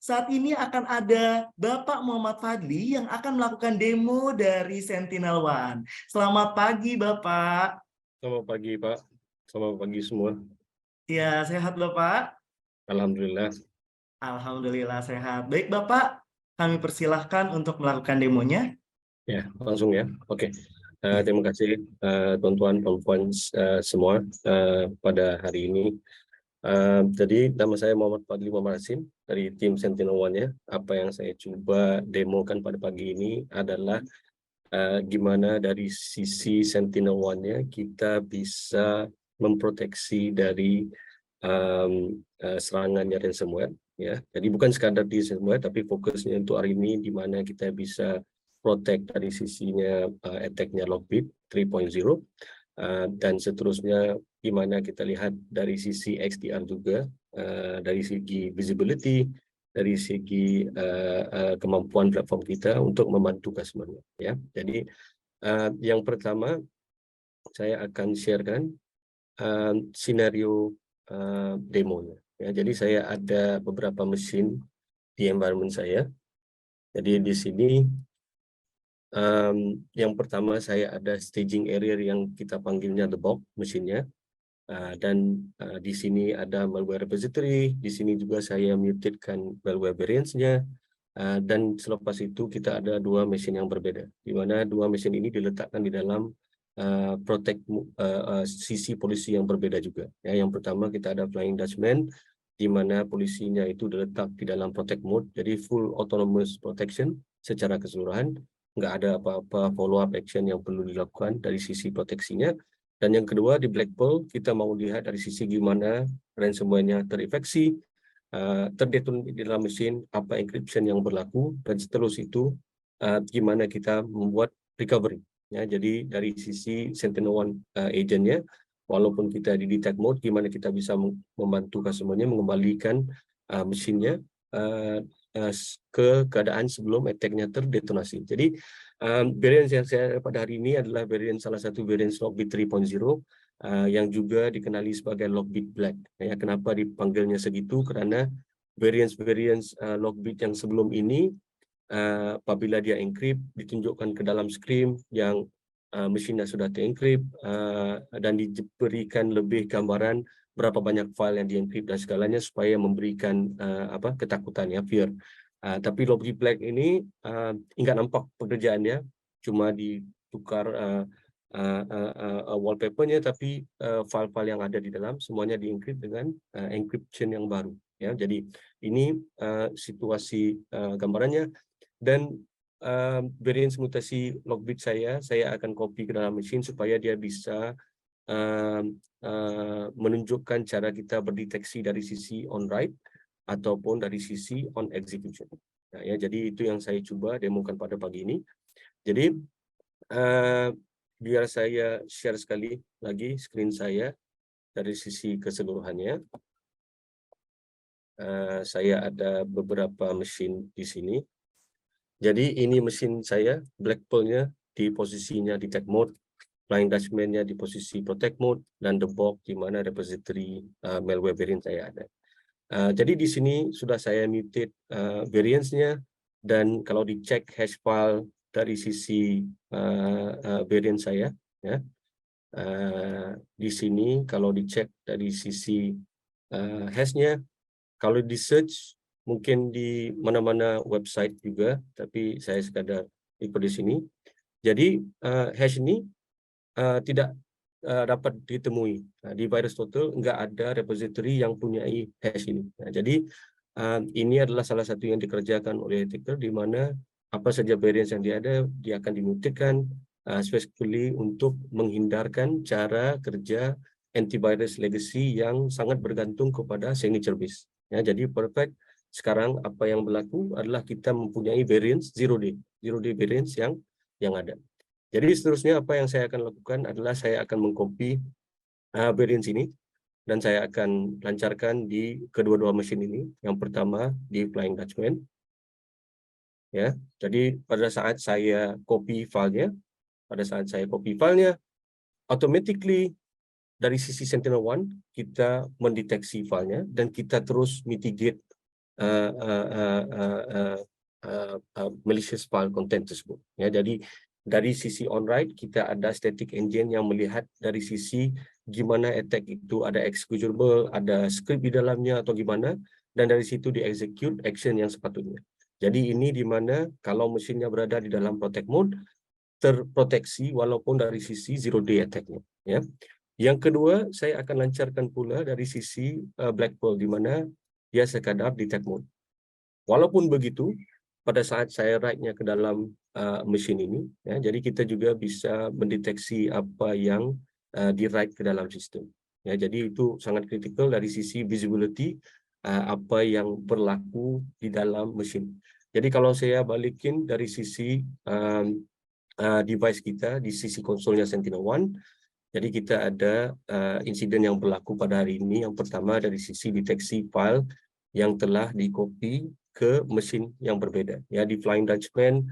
Saat ini akan ada Bapak Muhammad Fadli yang akan melakukan demo dari Sentinel One. Selamat pagi, Bapak. Selamat pagi, Pak. Selamat pagi semua. Ya, sehat, Bapak? Alhamdulillah. Alhamdulillah sehat. Baik, Bapak. Kami persilahkan untuk melakukan demonya. Ya, langsung ya. Oke. Ya. Terima kasih tuan-tuan, perempuan semua pada hari ini. Jadi nama saya Muhammad Fadli Muhammad Hasim dari tim Sentinel One ya. Apa yang saya coba demokan pada pagi ini adalah gimana dari sisi Sentinel One-nya kita bisa memproteksi dari serangannya ransomware ya. Jadi bukan sekadar di ransomware tapi fokusnya untuk hari ini di mana kita bisa protect dari sisinya attack-nya Lockbit 3.0 dan seterusnya gimana kita lihat dari sisi XDR juga dari segi visibility, dari segi kemampuan platform kita untuk membantu customer ya. Jadi yang pertama saya akan sharekan scenario demonya ya. Jadi saya ada beberapa mesin di environment saya. Jadi di sini yang pertama saya ada staging area yang kita panggilnya the box mesinnya. Dan di sini ada malware repository, di sini juga saya mutedkan malware variants-nya, dan selepas itu kita ada dua mesin yang berbeda, di mana dua mesin ini diletakkan di dalam sisi polisi yang berbeda juga. Ya, yang pertama kita ada Flying Dutchman, di mana polisinya itu diletak di dalam protect mode, jadi full autonomous protection secara keseluruhan, nggak ada apa-apa follow up action yang perlu dilakukan dari sisi proteksinya. Dan yang kedua di Black Pearl kita mau lihat dari sisi gimana ransomware-nya terinfeksi, terdeton di dalam mesin, apa encryption yang berlaku, dan seterusnya itu gimana kita membuat recovery. Ya, jadi dari sisi Sentinel One agent-nya, walaupun kita di detect mode, gimana kita bisa membantu customer-nya mengembalikan mesinnya ke keadaan sebelum attack-nya terdetonasi. Jadi variance yang saya pada hari ini adalah variance salah satu variance Lockbit 3.0 yang juga dikenali sebagai Lockbit Black. Ya, kenapa dipanggilnya segitu? Karena variance Lockbit yang sebelum ini apabila dia encrypt ditunjukkan ke dalam screen yang mesinnya sudah terencrypt dan diberikan lebih gambaran berapa banyak file yang diencrypt dan segalanya supaya memberikan ketakutan ya, fear. Tapi Lockbit Black ini nggak nampak pekerjaannya, cuma ditukar wallpapernya, tapi file-file yang ada di dalam semuanya diencrypt dengan encryption yang baru ya. Jadi ini situasi gambarannya. Dan variance mutasi Lockbit saya akan copy ke dalam mesin supaya dia bisa menunjukkan cara kita berdeteksi dari sisi on write ataupun dari sisi on execution. Nah, ya, jadi itu yang saya coba demokan pada pagi ini. Jadi biar saya share sekali lagi screen saya dari sisi keseluruhannya. Saya ada beberapa mesin di sini. Jadi ini mesin saya, Black Pearl-nya di posisinya detect mode, Flying Dutchman-nya di posisi protect mode, dan the box di mana repository malware variant saya ada. Jadi di sini sudah saya muted variants-nya, dan kalau dicek hash file dari sisi variant saya, ya, di sini kalau dicek dari sisi hash-nya, kalau di search mungkin di mana-mana website juga, tapi saya sekadar ikut di sini. Jadi hash ini tidak dapat ditemui. Di VirusTotal nggak ada repository yang punya hash ini. Nah, jadi ini adalah salah satu yang dikerjakan oleh attacker, di mana apa saja variance yang dia ada, dia akan dimutkan specifically untuk menghindarkan cara kerja antivirus legacy yang sangat bergantung kepada signature base. Ya, jadi perfect. Sekarang apa yang berlaku adalah kita mempunyai variance zero day variance yang ada. Jadi seterusnya apa yang saya akan lakukan adalah saya akan mengcopy variance ini dan saya akan lancarkan di kedua-dua mesin ini. Yang pertama di Flying Dutchman. Ya, jadi pada saat saya copy filenya, automatically dari sisi Sentinel One kita mendeteksi filenya dan kita terus mitigate uh, uh, uh, uh, uh, malicious file content tersebut. Ya, jadi dari sisi on-write kita ada static engine yang melihat dari sisi gimana attack itu ada executable, ada script di dalamnya atau gimana, dan dari situ di-execute action yang sepatutnya. Jadi ini di mana kalau mesinnya berada di dalam protect mode, terproteksi walaupun dari sisi zero day attack-nya. Ya. Yang kedua, saya akan lancarkan pula dari sisi black pearl, di mana dia sekadar detect mode. Walaupun begitu, pada saat saya write-nya ke dalam mesin ini, ya, jadi kita juga bisa mendeteksi apa yang di-write ke dalam sistem. Ya, jadi itu sangat kritikal dari sisi visibility apa yang berlaku di dalam mesin. Jadi kalau saya balikin dari sisi device kita di sisi konsolnya SentinelOne, jadi kita ada insiden yang berlaku pada hari ini. Yang pertama dari sisi deteksi file yang telah di-copy ke mesin yang berbeda. Ya, di Flying Dutchman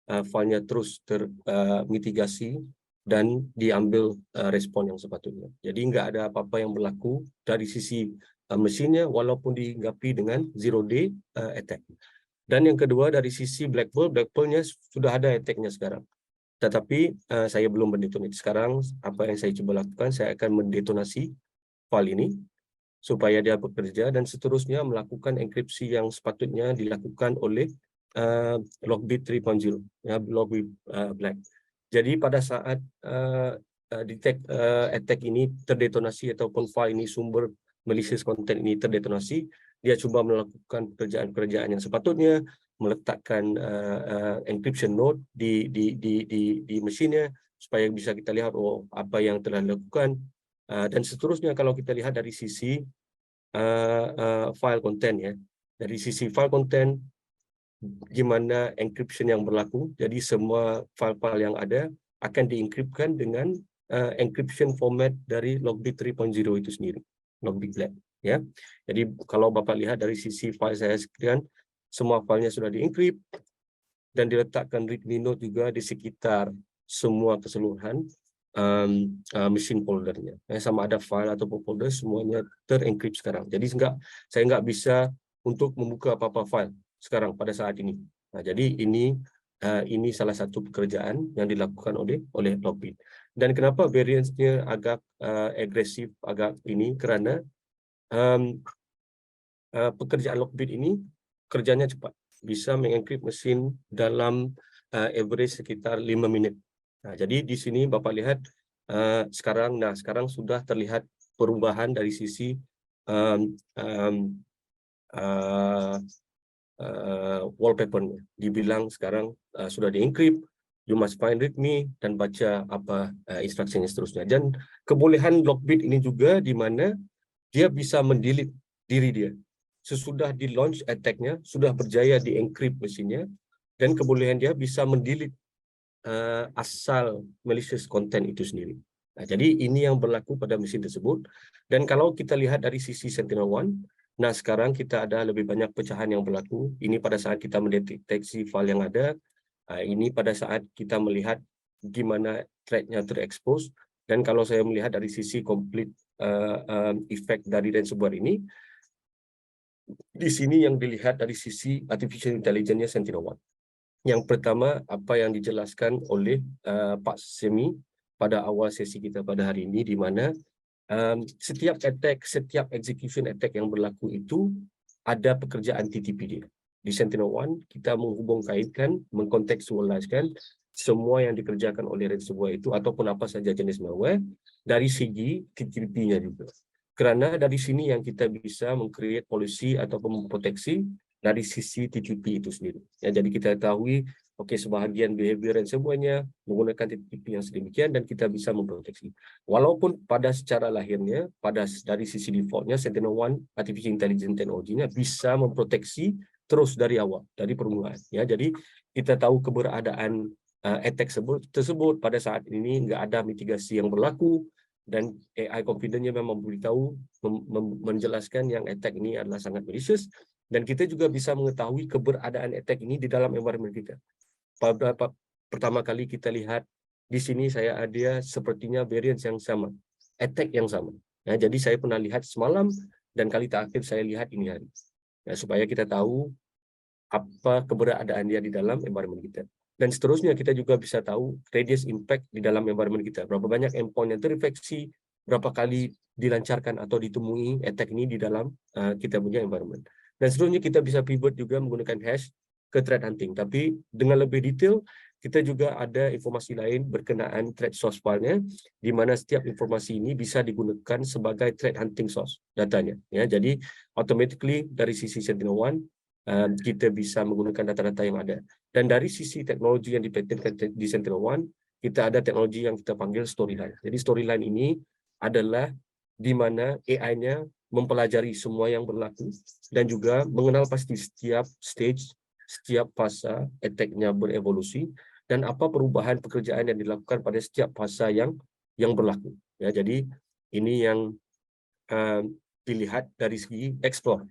filenya terus termitigasi dan diambil respon yang sepatutnya. Jadi nggak ada apa-apa yang berlaku dari sisi mesinnya walaupun dihinggapi dengan zero day attack. Dan yang kedua dari sisi black pearl-nya sudah ada attack-nya sekarang. Tetapi saya belum mendetonasi. Sekarang apa yang saya coba lakukan, saya akan mendetonasi file ini supaya dia bekerja dan seterusnya melakukan enkripsi yang sepatutnya dilakukan oleh Lockbit 3.0, ya, Lockbit Black. Jadi pada saat detect attack ini terdetonasi ataupun file ini sumber malicious content ini terdetonasi, dia coba melakukan pekerjaan-pekerjaan yang sepatutnya, meletakkan encryption node di mesinnya supaya bisa kita lihat apa yang telah dilakukan, dan seterusnya. Kalau kita lihat dari sisi file content, ya, dari sisi file content gimana encryption yang berlaku, jadi semua file-file yang ada akan dienkripkan dengan encryption format dari Lockbit 3.0 itu sendiri, Lockbit Black, ya. Jadi kalau Bapak lihat dari sisi file saya sekian, semua filenya sudah dienkrip dan diletakkan readme note juga di sekitar semua keseluruhan mesin foldernya. Sama ada file atau folder semuanya terenkrip sekarang. Jadi saya nggak bisa untuk membuka apa-apa file sekarang pada saat ini. Nah, jadi ini salah satu pekerjaan yang dilakukan oleh Lockbit. Dan kenapa variance-nya agak agresif, agak ini, karena pekerjaan Lockbit ini kerjanya cepat, bisa mengenkrip mesin dalam average sekitar 5 menit. Nah, jadi di sini Bapak lihat sekarang sudah terlihat perubahan dari sisi wallpaper-nya. Dibilang sekarang sudah dienkrip, you must find readme dan baca apa instruksinya seterusnya. Dan kebolehan Lockbit ini juga di mana dia bisa mendelete diri dia. Sesudah di launch attack-nya, sudah berjaya di-encrypt mesinnya, dan kebolehan dia bisa mendelete asal malicious content itu sendiri. Nah, jadi ini yang berlaku pada mesin tersebut. Dan kalau kita lihat dari sisi SentinelOne, nah sekarang kita ada lebih banyak pecahan yang berlaku. Ini pada saat kita mendeteksi file yang ada. Ini pada saat kita melihat gimana thread-nya terekspos. Dan kalau saya melihat dari sisi complete effect dari ransomware ini, di sini yang dilihat dari sisi artificial intelligence-nya SentinelOne. Yang pertama, apa yang dijelaskan oleh Pak Semi pada awal sesi kita pada hari ini, di mana setiap attack, setiap execution attack yang berlaku itu ada pekerjaan TTP dia. Di SentinelOne, kita menghubung kaitkan, mengkontekstualiskan semua yang dikerjakan oleh ransomware itu, ataupun apa saja jenis malware, dari segi TTP-nya juga. Karena dari sini yang kita bisa meng-create policy ataupun memproteksi dari sisi TTP itu sendiri. Ya, jadi kita ketahui, sebahagian behavior ransomware-nya menggunakan TTP yang sedemikian, dan kita bisa memproteksi. Walaupun pada secara lahirnya, dari sisi defaultnya, SentinelOne Artificial Intelligence Technology-nya bisa memproteksi terus dari awal, dari permulaan. Ya, jadi kita tahu keberadaan attack tersebut pada saat ini nggak ada mitigasi yang berlaku, dan AI confident-nya memang memberitahu, menjelaskan yang attack ini adalah sangat malicious, dan kita juga bisa mengetahui keberadaan attack ini di dalam environment kita. Pertama kali kita lihat di sini saya ada sepertinya variance yang sama, attack yang sama. Ya, jadi saya pernah lihat semalam dan kali terakhir saya lihat ini hari. ya, supaya kita tahu apa keberadaan dia di dalam environment kita. Dan seterusnya kita juga bisa tahu radius impact di dalam environment kita. Berapa banyak endpoint yang terinfeksi, berapa kali dilancarkan atau ditemui attack ini di dalam kita punya environment. Dan seterusnya kita bisa pivot juga menggunakan hash ke threat hunting. Tapi dengan lebih detail, kita juga ada informasi lain berkenaan threat source file-nya, di mana setiap informasi ini bisa digunakan sebagai threat hunting source datanya. Ya, jadi automatically dari sisi SentinelOne kita bisa menggunakan data-data yang ada. Dan dari sisi teknologi yang dipatenkan di SentinelOne, kita ada teknologi yang kita panggil storyline. Jadi storyline ini adalah di mana AI-nya mempelajari semua yang berlaku dan juga mengenal pasti setiap stage, setiap fase attack-nya berevolusi dan apa perubahan pekerjaan yang dilakukan pada setiap fase yang berlaku. Ya, jadi ini yang dilihat dari segi explore.